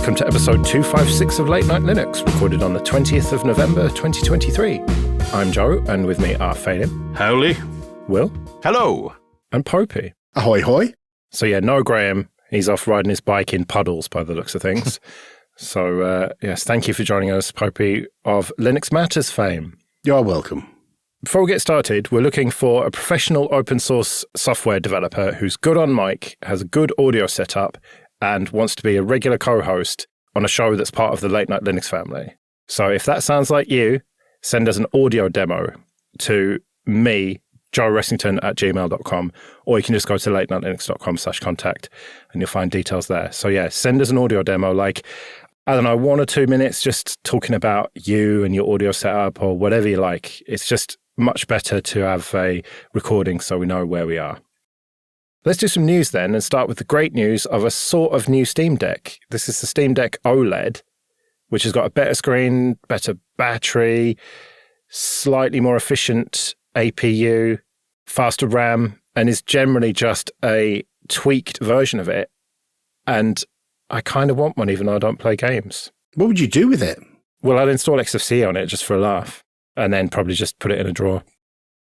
welcome to episode 256 of Late Night Linux, recorded on the 20th of November 2023. I'm Joe, and with me are Phelim. Howley. Will. Hello. And Popey. Ahoy hoy. So yeah, no Graham. He's off riding his bike in puddles by the looks of things. So yes, thank you for joining us, Popey, of Linux Matters fame. You're welcome. Before we get started, we're looking for a professional open source software developer who's good on mic, has a good audio setup, and wants to be a regular co-host on a show that's part of the Late Night Linux family. So if that sounds like you, send us an audio demo to me, joeressington@gmail.com, or you can just go to latenightlinux.com/contact and you'll find details there. So yeah, send us an audio demo, like, I don't know, 1 or 2 minutes just talking about you and your audio setup or whatever you like. It's just much better to have a recording so we know where we are. Let's do some news then and start with the great news of a sort of new Steam Deck. This is the Steam Deck OLED, which has got a better screen, better battery, slightly more efficient APU, faster RAM, and is generally just a tweaked version of it. And I kind of want one even though I don't play games. What would you do with it? Well, I'd install XFCE on it just for a laugh and then probably just put it in a drawer.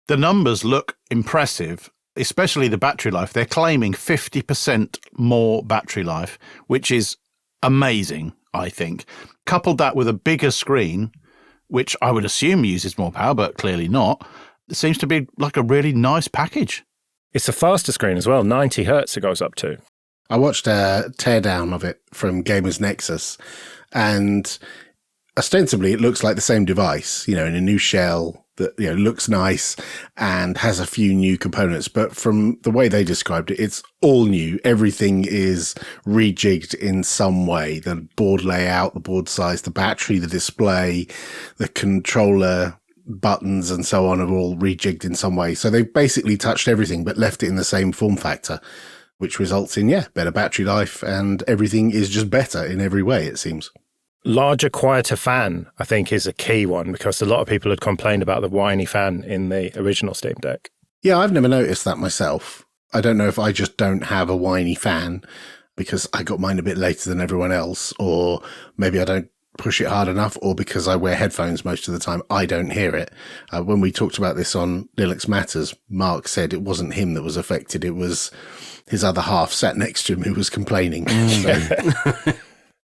The numbers look impressive, especially the battery life. They're claiming 50% more battery life, which is amazing, I think. Coupled that with a bigger screen, which I would assume uses more power, but clearly not, it seems to be like a really nice package. It's a faster screen as well, 90 hertz it goes up to. I watched a teardown of it from Gamers Nexus, and ostensibly it looks like the same device, in a new shell that looks nice and has a few new components. But from the way they described it, it's all new. Everything is rejigged in some way. The board layout, the board size, the battery, the display, the controller buttons and so on are all rejigged in some way. So they've basically touched everything but left it in the same form factor, which results in, better battery life, and everything is just better in every way, it seems. Larger, quieter fan, I think, is a key one, because a lot of people had complained about the whiny fan in the original Steam Deck. Yeah, I've never noticed that myself. I don't know if I just don't have a whiny fan because I got mine a bit later than everyone else, or maybe I don't push it hard enough, or because I wear headphones most of the time, I don't hear it. When we talked about this on Linux Matters, Mark said it wasn't him that was affected, it was his other half sat next to him who was complaining.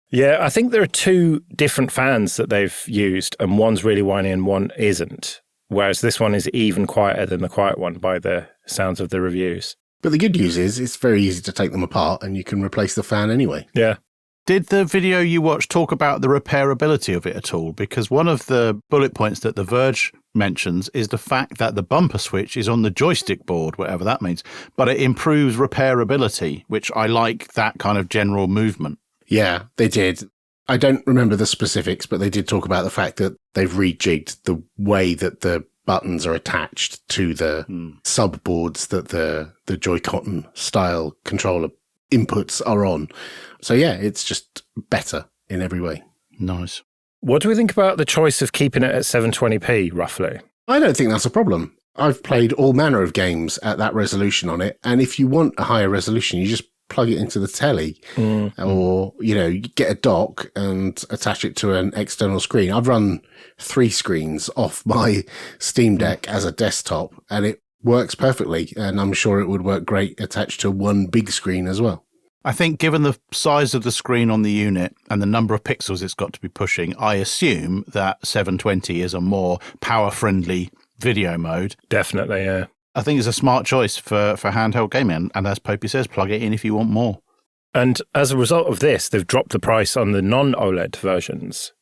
Yeah, I think there are 2 different fans that they've used, and one's really whiny and one isn't, whereas this one is even quieter than the quiet one by the sounds of the reviews. But the good news is it's very easy to take them apart and you can replace the fan anyway. Yeah. Did the video you watched talk about the repairability of it at all? Because one of the bullet points that The Verge mentions is the fact that the bumper switch is on the joystick board, whatever that means, but it improves repairability, which I like that kind of general movement. Yeah, they did. I don't remember the specifics, but they did talk about the fact that they've rejigged the way that the buttons are attached to the subboards that the Joy-Con style controller inputs are on. So yeah, it's just better in every way. Nice. What do we think about the choice of keeping it at 720p, roughly? I don't think that's a problem. I've played all manner of games at that resolution on it, and if you want a higher resolution, you just plug it into the telly, or, you get a dock and attach it to an external screen. I've run 3 screens off my Steam Deck as a desktop, and it works perfectly, and I'm sure it would work great attached to one big screen as well. I think given the size of the screen on the unit and the number of pixels it's got to be pushing, I assume that 720 is a more power-friendly video mode. Definitely, yeah. I think it's a smart choice for handheld gaming, and as Popey says, plug it in if you want more. And as a result of this, they've dropped the price on the non-OLED versions,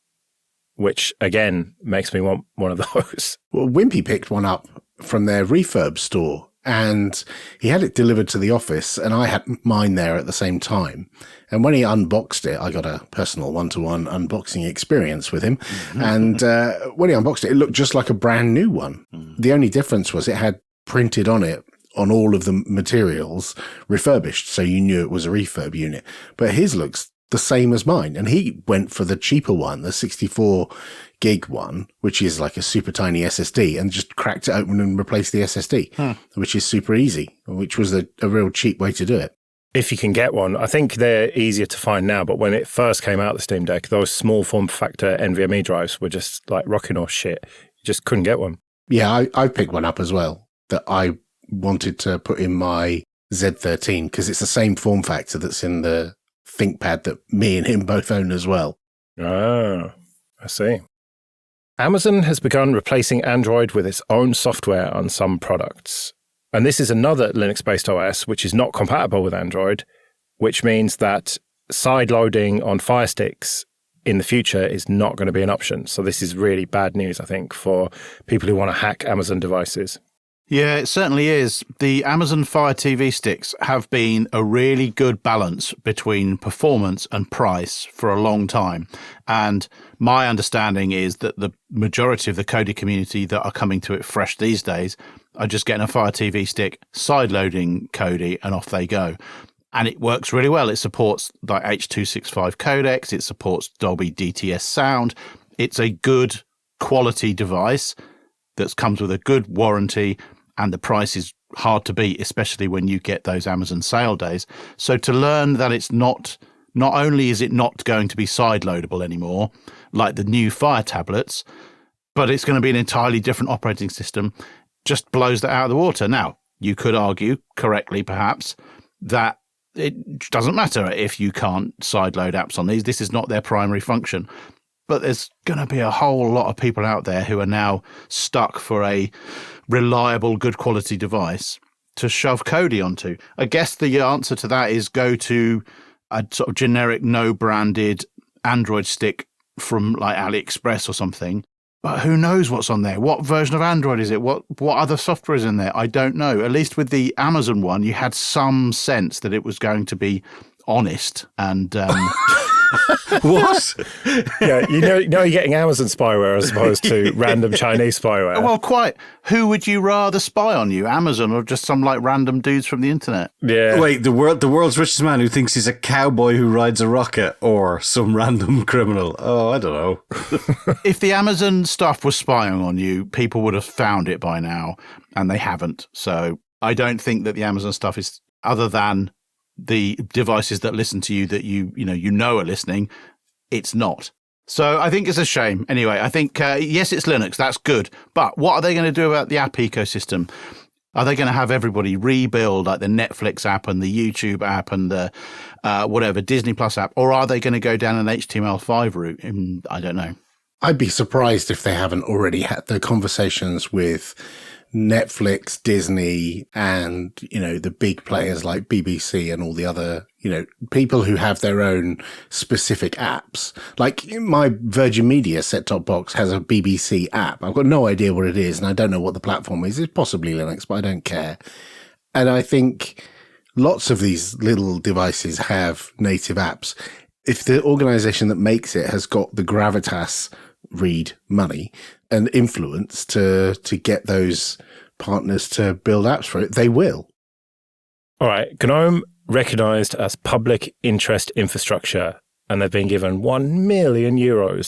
which, again, makes me want one of those. Well, Wimpy picked one up from their refurb store, and he had it delivered to the office, and I had mine there at the same time. And when he unboxed it, I got a personal one-to-one unboxing experience with him. And when he unboxed it, it looked just like a brand new one. The only difference was it had printed on it, on all of the materials, refurbished, so you knew it was a refurb unit. But his looks the same as mine, and he went for the cheaper one, the 64 gig one, which is like a super tiny SSD, and just cracked it open and replaced the SSD, which is super easy, which was a real cheap way to do it. if you can get one. I think they're easier to find now, but when it first came out, the Steam Deck, those small form factor NVMe drives were just like rocking horse shit. You just couldn't get one. Yeah, I picked one up as well that I wanted to put in my Z13 because it's the same form factor that's in the ThinkPad that me and him both own as well. Ah, I see. Amazon has begun replacing Android with its own software on some products. And this is another Linux-based OS which is not compatible with Android, which means that side-loading on Fire Sticks in the future is not going to be an option. So this is really bad news, I think, for people who want to hack Amazon devices. Yeah, it certainly is. The Amazon Fire TV sticks have been a really good balance between performance and price for a long time. And my understanding is that the majority of the Kodi community that are coming to it fresh these days are just getting a Fire TV stick, side-loading Kodi, and off they go. And it works really well. It supports like H.265 codecs. It supports Dolby DTS sound. It's a good quality device that comes with a good warranty, and the price is hard to beat, especially when you get those Amazon sale days. So to learn that it's not only is it not going to be side-loadable anymore, like the new Fire tablets, but it's going to be an entirely different operating system, just blows that out of the water. Now, you could argue, correctly perhaps, that it doesn't matter if you can't side-load apps on these. This is not their primary function. But there's going to be a whole lot of people out there who are now stuck for a reliable, good quality device to shove Kodi onto. I guess the answer to that is go to a sort of generic, no-branded Android stick from like AliExpress or something. But who knows what's on there? What version of Android is it? What other software is in there? I don't know. At least with the Amazon one, you had some sense that it was going to be honest and... What? Yeah, you know you're getting Amazon spyware as opposed to random Chinese spyware. Well, quite. Who would you rather spy on you, Amazon or just some like random dudes from the internet? Yeah. Wait, the world's richest man who thinks he's a cowboy who rides a rocket, or some random criminal? Oh, I don't know. If the Amazon stuff was spying on you, people would have found it by now, and they haven't. So I don't think that the Amazon stuff is, other than the devices that listen to you that you know are listening, it's not. So I think it's a shame. Anyway, I think, yes, it's Linux. That's good. But what are they going to do about the app ecosystem? Are they going to have everybody rebuild like the Netflix app and the YouTube app and the whatever Disney Plus app? Or are they going to go down an HTML5 route? I don't know. I'd be surprised if they haven't already had the conversations with Netflix, Disney, and, the big players like BBC and all the other, people who have their own specific apps. Like my Virgin Media set-top box has a BBC app. I've got no idea what it is, and I don't know what the platform is. It's possibly Linux, but I don't care. And I think lots of these little devices have native apps. If the organization that makes it has got the gravitas, read money and influence to get those partners to build apps for it, they will. All right. GNOME recognized as public interest infrastructure, and they've been given €1 million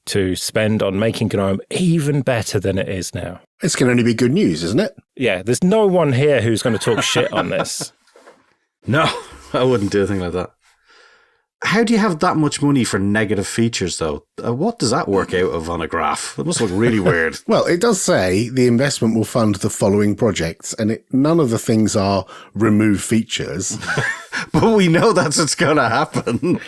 to spend on making GNOME even better than it is now. It's going to only be good news, isn't it? Yeah. There's no one here who's going to talk shit on this. No, I wouldn't do a thing like that. How do you have that much money for negative features, though? What does that work out of on a graph? It must look really weird. Well, it does say the investment will fund the following projects, and none of the things are remove features. But we know that's what's going to happen.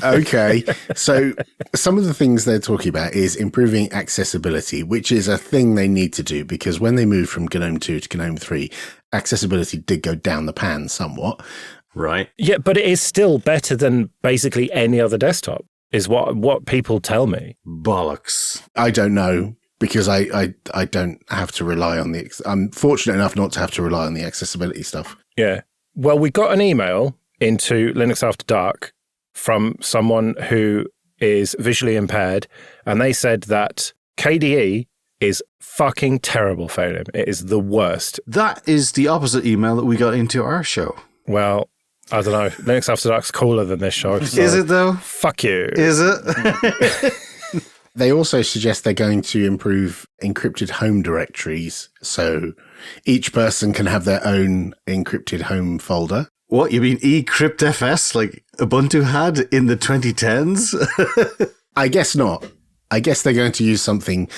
Okay. So some of the things they're talking about is improving accessibility, which is a thing they need to do because when they moved from GNOME 2 to GNOME 3, accessibility did go down the pan somewhat. Right. Yeah, but it is still better than basically any other desktop, is what people tell me. Bollocks. I don't know because I don't have to rely on I'm fortunate enough not to have to rely on the accessibility stuff. Yeah. Well, we got an email into Linux After Dark from someone who is visually impaired, and they said that KDE is fucking terrible for him. It is the worst. That is the opposite email that we got into our show. Well, I don't know. Linux After Dark's cooler than this show. So is it, though? Fuck you. Is it? They also suggest they're going to improve encrypted home directories. So each person can have their own encrypted home folder. What, you mean eCryptFS like Ubuntu had in the 2010s? I guess not. I guess they're going to use something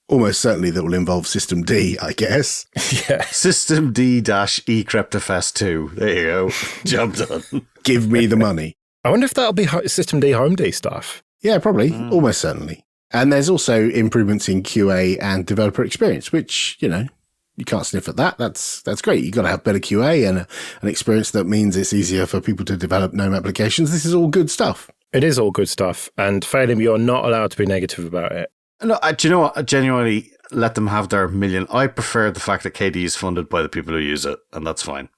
almost certainly that will involve System D, I guess. Yeah. System D-eCryptFS 2. There you go. Job done. Give me the money. I wonder if that'll be System D, Home D stuff. Yeah, probably. Almost certainly. And there's also improvements in QA and developer experience, which, you know, you can't sniff at that. That's great. You've got to have better QA and an experience that means it's easier for people to develop GNOME applications. This is all good stuff. It is all good stuff. And Phelim, you're not allowed to be negative about it. No, do you know what? I genuinely let them have their million. I prefer the fact that KDE is funded by the people who use it, and that's fine.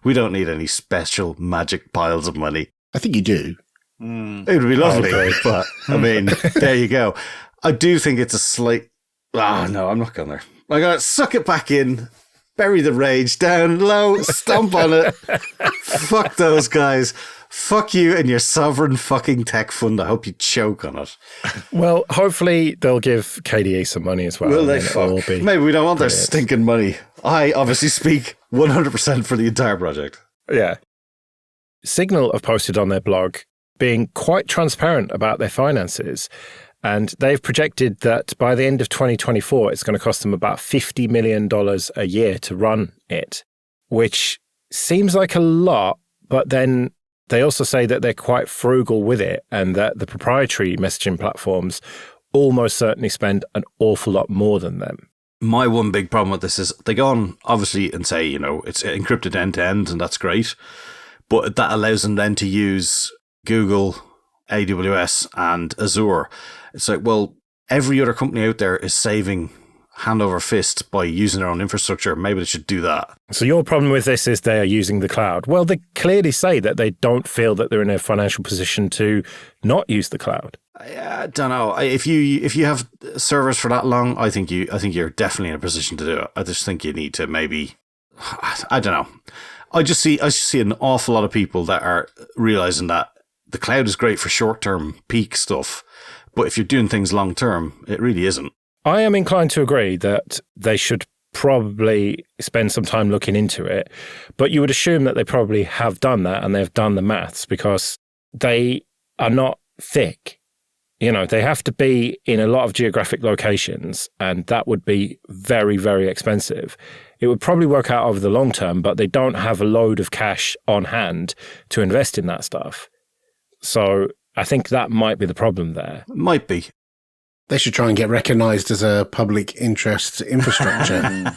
We don't need any special magic piles of money. I think you do. It would be lovely, but I mean, there you go. I do think it's a slight... no, I'm not going there. I got to suck it back in, bury the rage down low, stomp on it. Fuck those guys. Fuck you and your sovereign fucking tech fund. I hope you choke on it. Well, hopefully they'll give KDE some money as well. Will they fuck? Maybe we don't want their stinking money. I obviously speak 100% for the entire project. Yeah. Signal have posted on their blog being quite transparent about their finances. And they've projected that by the end of 2024, it's going to cost them about $50 million a year to run it, which seems like a lot, but then they also say that they're quite frugal with it and that the proprietary messaging platforms almost certainly spend an awful lot more than them. My one big problem with this is they go on, obviously, and say, you know, it's encrypted end-to-end, and that's great, but that allows them then to use Google, AWS, and Azure. It's like, well, every other company out there is saving hand over fist by using their own infrastructure. Maybe they should do that. So your problem with this is they are using the cloud. Well, they clearly say that they don't feel that they're in a financial position to not use the cloud. I don't know. If you have servers for that long, I think you're definitely in a position to do it. I just think you need to maybe, I don't know. I just see an awful lot of people that are realizing that the cloud is great for short-term peak stuff, but if you're doing things long-term, it really isn't. I am inclined to agree that they should probably spend some time looking into it, but you would assume that they probably have done that and they've done the maths because they are not thick. You know, they have to be in a lot of geographic locations, and that would be very, very expensive. It would probably work out over the long term, but they don't have a load of cash on hand to invest in that stuff. So I think that might be the problem there. Might be. They should try and get recognised as a public interest infrastructure.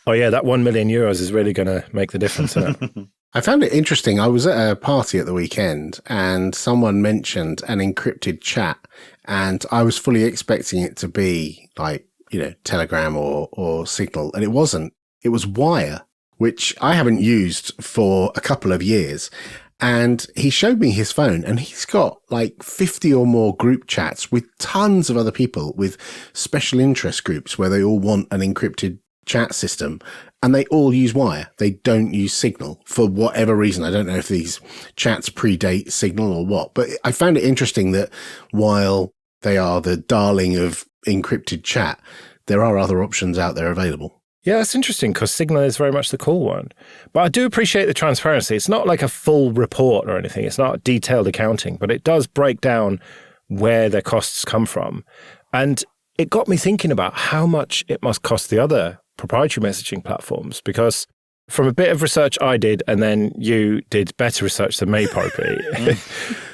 Oh yeah, that €1 million is really going to make the difference, isn't it? I found it interesting. I was at a party at the weekend and someone mentioned an encrypted chat, and I was fully expecting it to be like, you know, Telegram or Signal, and it wasn't. It was Wire, which I haven't used for a couple of years. And he showed me his phone, and he's got like 50 or more group chats with tons of other people with special interest groups where they all want an encrypted chat system, and they all use Wire. They don't use Signal for whatever reason. I don't know if these chats predate Signal or what, but I found it interesting that while they are the darling of encrypted chat, there are other options out there available. Yeah, it's interesting because Signal is very much the cool one. But I do appreciate the transparency. It's not like a full report or anything. It's not detailed accounting, but it does break down where their costs come from. And it got me thinking about how much it must cost the other proprietary messaging platforms, because from a bit of research I did, and then you did better research than me, Popey,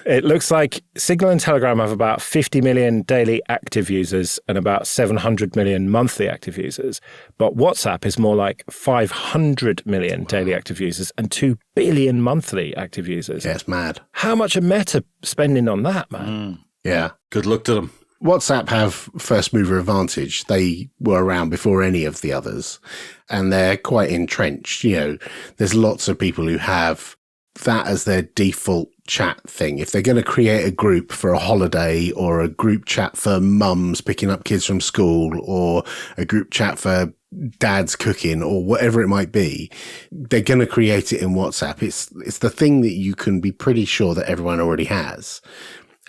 it looks like Signal and Telegram have about 50 million daily active users and about 700 million monthly active users. But WhatsApp is more like 500 million daily active users and 2 billion monthly active users. Yeah, it's mad. How much are Meta spending on that, man? Yeah. Good luck to them. WhatsApp have first mover advantage. They were around before any of the others, and they're quite entrenched. You know, there's lots of people who have that as their default chat thing. If they're going to create a group for a holiday, or a group chat for mums picking up kids from school, or a group chat for dad's cooking, or whatever it might be, they're going to create it in WhatsApp. It's the thing that you can be pretty sure that everyone already has.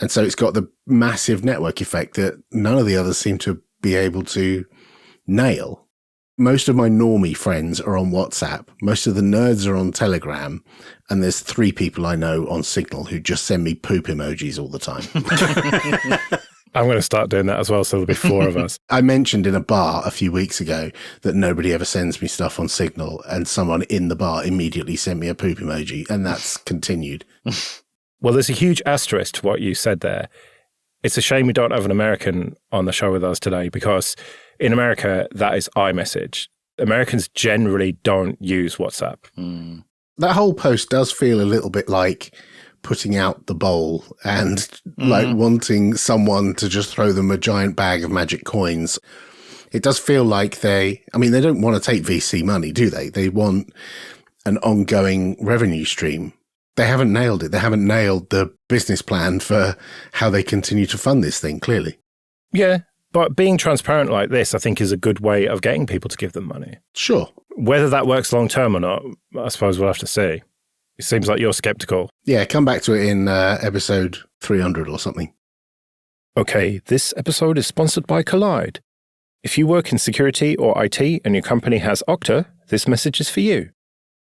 And so it's got the massive network effect that none of the others seem to be able to nail. Most of my normie friends are on WhatsApp. Most of the nerds are on Telegram. And there's 3 people I know on Signal who just send me poop emojis all the time. I'm going to start doing that as well, so there'll be 4 of us. I mentioned in a bar a few weeks ago that nobody ever sends me stuff on Signal, and someone in the bar immediately sent me a poop emoji, and that's continued. Well, there's a huge asterisk to what you said there. It's a shame we don't have an American on the show with us today, because in America, that is iMessage. Americans generally don't use WhatsApp. That whole post does feel a little bit like putting out the bowl and like wanting someone to just throw them a giant bag of magic coins. It does feel like they don't want to take VC money, do they? They want an ongoing revenue stream. They haven't nailed it. They haven't nailed the business plan for how they continue to fund this thing, clearly. Yeah, but being transparent like this, I think, is a good way of getting people to give them money. Sure. Whether that works long term or not, I suppose we'll have to see. It seems like you're skeptical. Yeah, come back to it in episode 300 or something. Okay, this episode is sponsored by Kolide. If you work in security or IT and your company has Okta, this message is for you.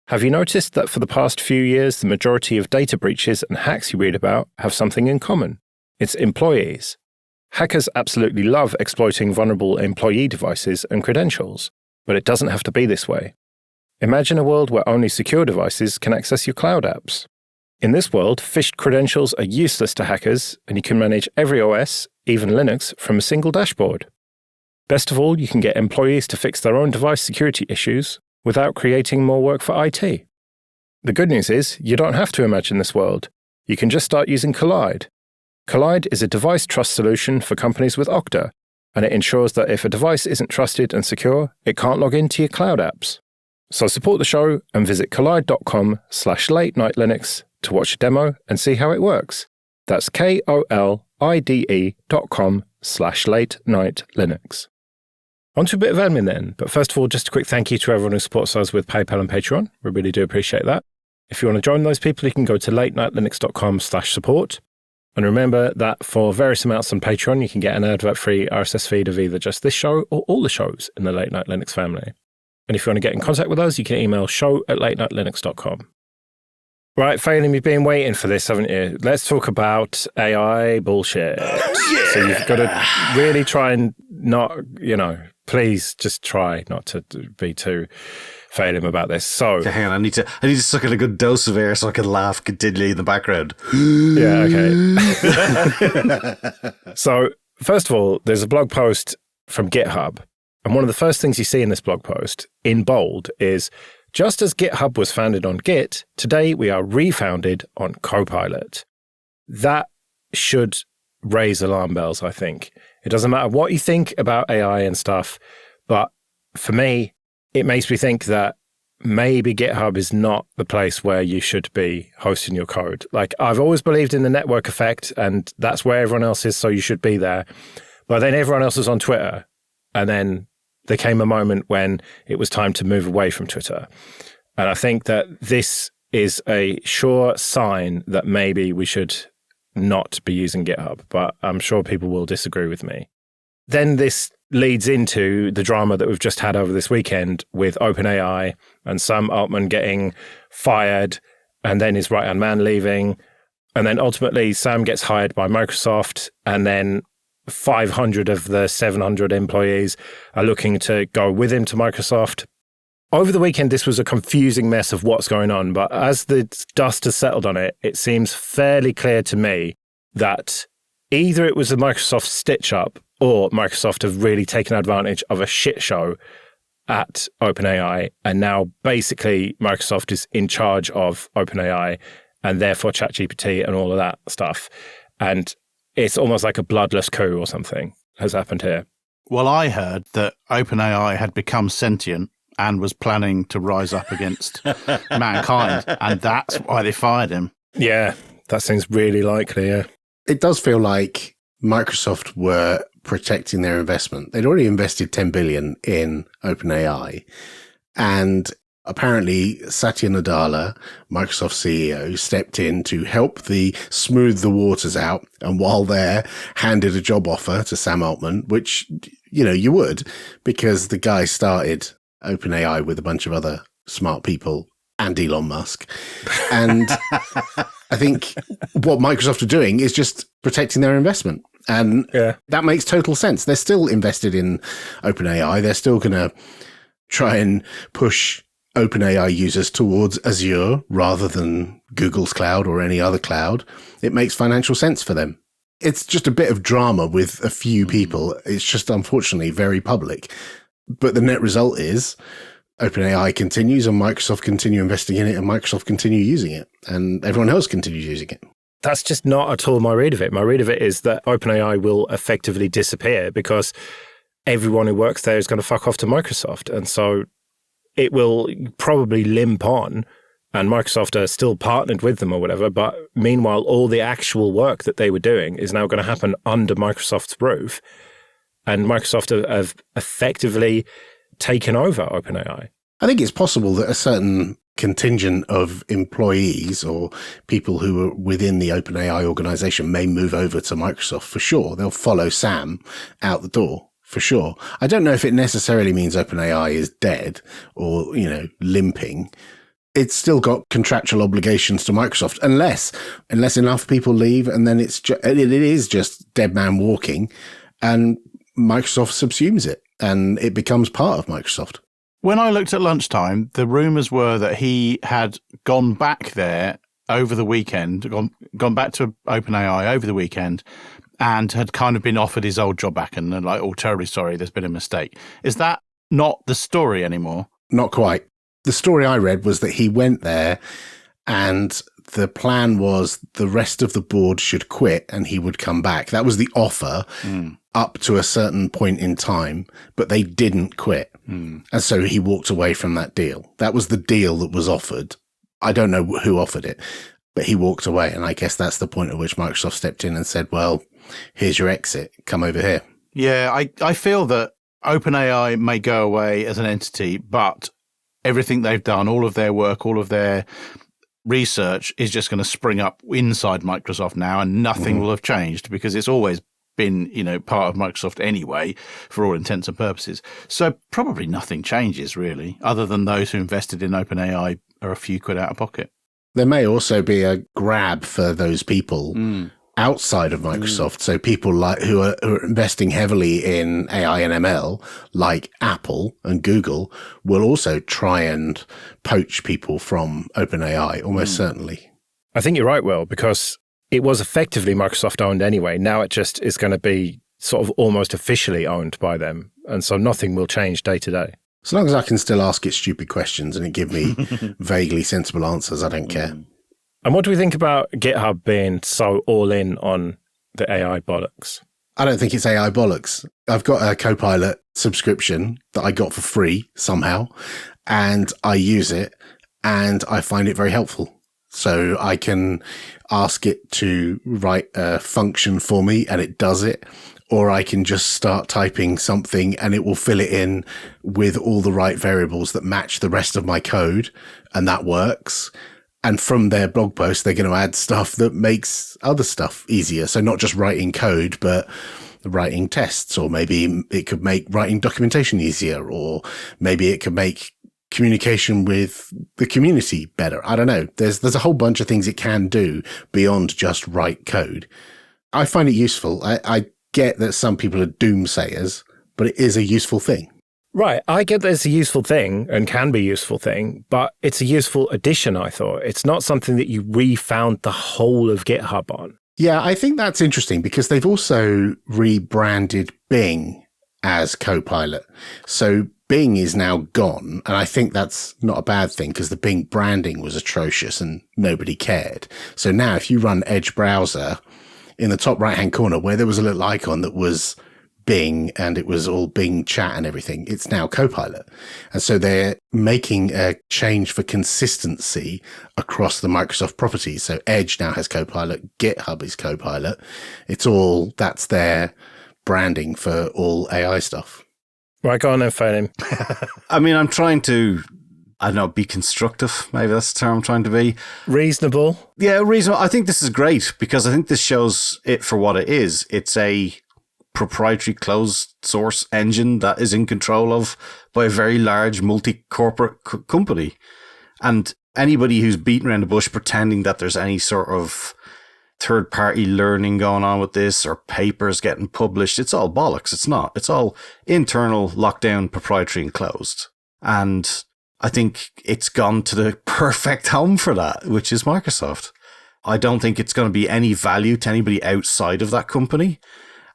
Have you noticed that for the past few years, the majority of data breaches and hacks you read about have something in common? It's employees. Hackers absolutely love exploiting vulnerable employee devices and credentials, but it doesn't have to be this way. Imagine a world where only secure devices can access your cloud apps. In this world, phished credentials are useless to hackers, and you can manage every OS, even Linux, from a single dashboard. Best of all, you can get employees to fix their own device security issues without creating more work for IT. The good news is, you don't have to imagine this world. You can just start using Kolide. Kolide is a device trust solution for companies with Okta, and it ensures that if a device isn't trusted and secure, it can't log into your cloud apps. So support the show and visit kolide.com/late-night-linux to watch a demo and see how it works. That's kolide.com/late-night-linux. On to a bit of admin then, but first of all, just a quick thank you to everyone who supports us with PayPal and Patreon. We really do appreciate that. If you want to join those people, you can go to latenightlinux.com/support. And remember that for various amounts on Patreon, you can get an advert-free RSS feed of either just this show or all the shows in the Late Night Linux family. And if you want to get in contact with us, you can email show@latenightlinux.com. Right, Phelim, you've been waiting for this, haven't you? Let's talk about AI bullshit. So you've got to really try and not, please just try not to be too Phelim about this. So okay, hang on, I need to suck in a good dose of air so I can laugh continually in the background. Yeah, okay. So first of all, there's a blog post from GitHub. And one of the first things you see in this blog post, in bold, is, just as GitHub was founded on Git, today we are refounded on Copilot. That should raise alarm bells, I think. It doesn't matter what you think about AI and stuff, but for me, it makes me think that maybe GitHub is not the place where you should be hosting your code. Like, I've always believed in the network effect, and that's where everyone else is, so you should be there. But then everyone else was on Twitter, and then there came a moment when it was time to move away from Twitter. And I think that this is a sure sign that maybe we should not be using GitHub, but I'm sure people will disagree with me. Then this leads into the drama that we've just had over this weekend with OpenAI and Sam Altman getting fired and then his right-hand man leaving. And then ultimately Sam gets hired by Microsoft, and then 500 of the 700 employees are looking to go with him to Microsoft. Over the weekend, this was a confusing mess of what's going on, but as the dust has settled on it, it seems fairly clear to me that either it was a Microsoft stitch-up or Microsoft have really taken advantage of a shit show at OpenAI, and now basically Microsoft is in charge of OpenAI and therefore ChatGPT and all of that stuff. And it's almost like a bloodless coup or something has happened here. Well, I heard that OpenAI had become sentient and was planning to rise up against mankind, and that's why they fired him. Yeah, that seems really likely, yeah. It does feel like Microsoft were protecting their investment. They'd already invested $10 billion in OpenAI, and apparently Satya Nadella, Microsoft CEO, stepped in to help smooth the waters out, and while there, handed a job offer to Sam Altman, which, you would, because the guy started OpenAI with a bunch of other smart people and Elon Musk. And I think what Microsoft are doing is just protecting their investment. And that makes total sense. They're still invested in OpenAI. They're still going to try and push OpenAI users towards Azure rather than Google's cloud or any other cloud. It makes financial sense for them. It's just a bit of drama with a few people. It's just unfortunately very public. But the net result is OpenAI continues and Microsoft continue investing in it and Microsoft continue using it and everyone else continues using it. That's just not at all my read of it. My read of it is that OpenAI will effectively disappear because everyone who works there is going to fuck off to Microsoft. And so it will probably limp on, and Microsoft are still partnered with them or whatever. But meanwhile, all the actual work that they were doing is now going to happen under Microsoft's roof. And Microsoft have effectively taken over OpenAI. I think it's possible that a certain contingent of employees or people who are within the OpenAI organization may move over to Microsoft for sure. They'll follow Sam out the door for sure. I don't know if it necessarily means OpenAI is dead or, limping. It's still got contractual obligations to Microsoft unless enough people leave and then it is just dead man walking and Microsoft subsumes it and it becomes part of Microsoft. When I looked at lunchtime, the rumours were that he had gone back there over the weekend, gone back to OpenAI over the weekend, and had kind of been offered his old job back and like, oh, terribly sorry, there's been a mistake. Is that not the story anymore? Not quite. The story I read was that he went there and the plan was the rest of the board should quit and he would come back. That was the offer up to a certain point in time, but they didn't quit. And so he walked away from that deal. That was the deal that was offered. I don't know who offered it, but he walked away. And I guess that's the point at which Microsoft stepped in and said, well, here's your exit. Come over here. Yeah, I feel that OpenAI may go away as an entity, but everything they've done, all of their work, all of their research is just going to spring up inside Microsoft now and nothing will have changed because it's always been, part of Microsoft anyway, for all intents and purposes. So probably nothing changes really, other than those who invested in OpenAI are a few quid out of pocket. There may also be a grab for those people outside of Microsoft. So people who are investing heavily in AI and ML, like Apple and Google, will also try and poach people from OpenAI, almost certainly. I think you're right, Will, because it was effectively Microsoft owned anyway. Now it just is going to be sort of almost officially owned by them. And so nothing will change day to day. So long as I can still ask it stupid questions and it give me vaguely sensible answers, I don't care. And what do we think about GitHub being so all in on the AI bollocks? I don't think it's AI bollocks. I've got a Copilot subscription that I got for free somehow, and I use it and I find it very helpful. So I can ask it to write a function for me and it does it. Or I can just start typing something and it will fill it in with all the right variables that match the rest of my code. And that works. And from their blog post, they're going to add stuff that makes other stuff easier. So not just writing code, but writing tests, or maybe it could make writing documentation easier, or maybe it could make communication with the community better. I don't know. There's a whole bunch of things it can do beyond just write code. I find it useful. I get that some people are doomsayers, but it is a useful thing. Right. I get that it's a useful thing and can be a useful thing, but it's a useful addition, I thought. It's not something that you refound the whole of GitHub on. Yeah, I think that's interesting because they've also rebranded Bing as Copilot. So Bing is now gone, and I think that's not a bad thing because the Bing branding was atrocious and nobody cared. So now if you run Edge browser, in the top right-hand corner where there was a little icon that was Bing and it was all Bing chat and everything, it's now Copilot. And so they're making a change for consistency across the Microsoft properties. So Edge now has Copilot, GitHub is Copilot. That's their branding for all AI stuff. Right, go on then, Phelim. I mean, I'm trying to, I don't know, be constructive. Maybe that's the term I'm trying to be. Reasonable. Yeah, reasonable. I think this is great because I think this shows it for what it is. It's a proprietary closed source engine that is in control of by a very large multi-corporate company. And anybody who's beating around the bush pretending that there's any sort of third-party learning going on with this or papers getting published, it's all bollocks. It's not. It's all internal, lockdown, proprietary and closed. And I think it's gone to the perfect home for that, which is Microsoft. I don't think it's going to be any value to anybody outside of that company.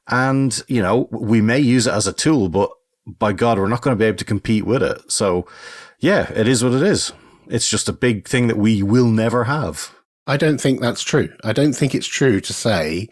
And, you know, we may use it as a tool, but by God, we're not going to be able to compete with it. So, yeah, it is what it is. It's just a big thing that we will never have. I don't think that's true. I don't think it's true to say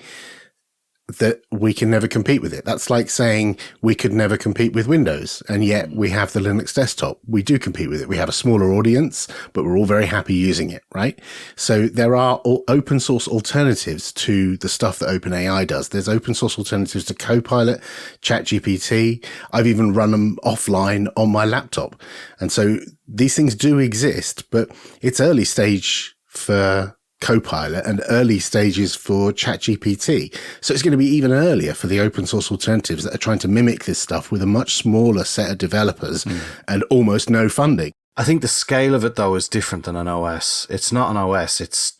that we can never compete with it. That's like saying we could never compete with Windows, and yet we have the Linux desktop. We do compete with it. We have a smaller audience, but we're all very happy using it, right? So there are open source alternatives to the stuff that OpenAI does. There's open source alternatives to Copilot, ChatGPT. I've even run them offline on my laptop. And so these things do exist, but it's early stage for Copilot and early stages for ChatGPT. So it's going to be even earlier for the open source alternatives that are trying to mimic this stuff with a much smaller set of developers and almost no funding. I think the scale of it, though, is different than an OS. It's not an OS. It's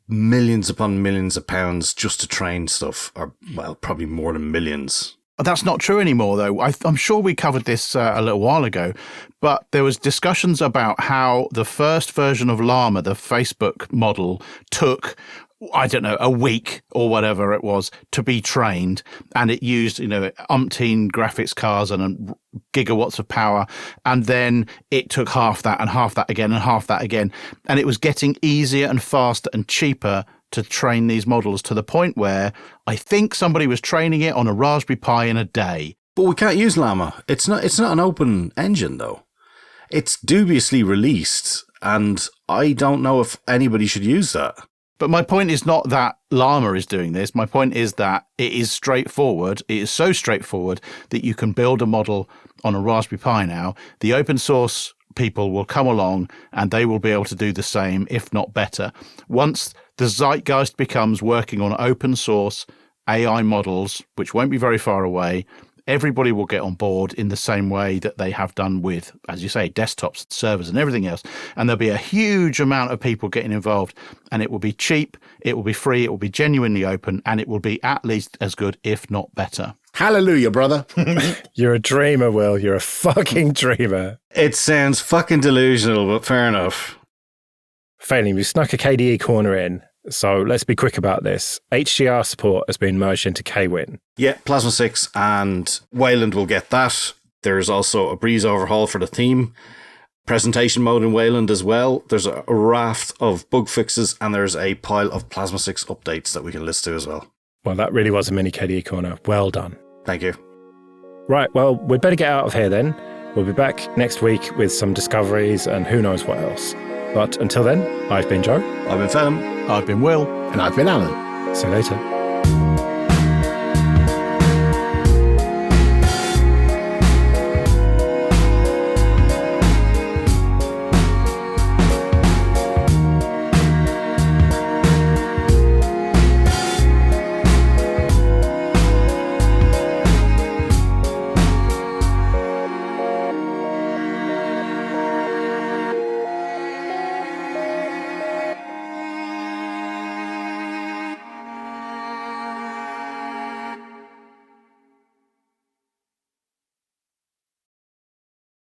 millions upon millions of pounds just to train stuff, or, well, probably more than millions. That's not true anymore, though. I'm sure we covered this a little while ago, but there was discussions about how the first version of Llama, the Facebook model, took, I don't know, a week or whatever it was to be trained, and it used, you know, umpteen graphics cards and gigawatts of power, and then it took half that and half that again and half that again, and it was getting easier and faster and cheaper to train these models to the point where I think somebody was training it on a Raspberry Pi in a day. But we can't use Llama. It's not an open engine, though. It's dubiously released, and I don't know if anybody should use that. But my point is not that Llama is doing this. My point is that it is straightforward. It is so straightforward that you can build a model on a Raspberry Pi now. The open source people will come along and they will be able to do the same, if not better. Once the zeitgeist becomes working on open source AI models, which won't be very far away, everybody will get on board in the same way that they have done with, as you say, desktops, servers and everything else. And there'll be a huge amount of people getting involved, and it will be cheap, it will be free, it will be genuinely open, and it will be at least as good, if not better. Hallelujah, brother. You're a dreamer, Will. You're a fucking dreamer. It sounds fucking delusional, but fair enough. Failing, we snuck a KDE corner in, so let's be quick about this. HDR support has been merged into KWin. Yeah, Plasma 6 and Wayland will get that. There's also a Breeze overhaul for the theme. Presentation mode in Wayland as well. There's a raft of bug fixes, and there's a pile of Plasma 6 updates that we can list to as well. Well, that really was a mini KDE corner. Well done. Thank you. Right, well, we'd better get out of here then. We'll be back next week with some discoveries and who knows what else. But until then, I've been Joe. I've been Phelim. I've been Will. And I've been Alan. See you later.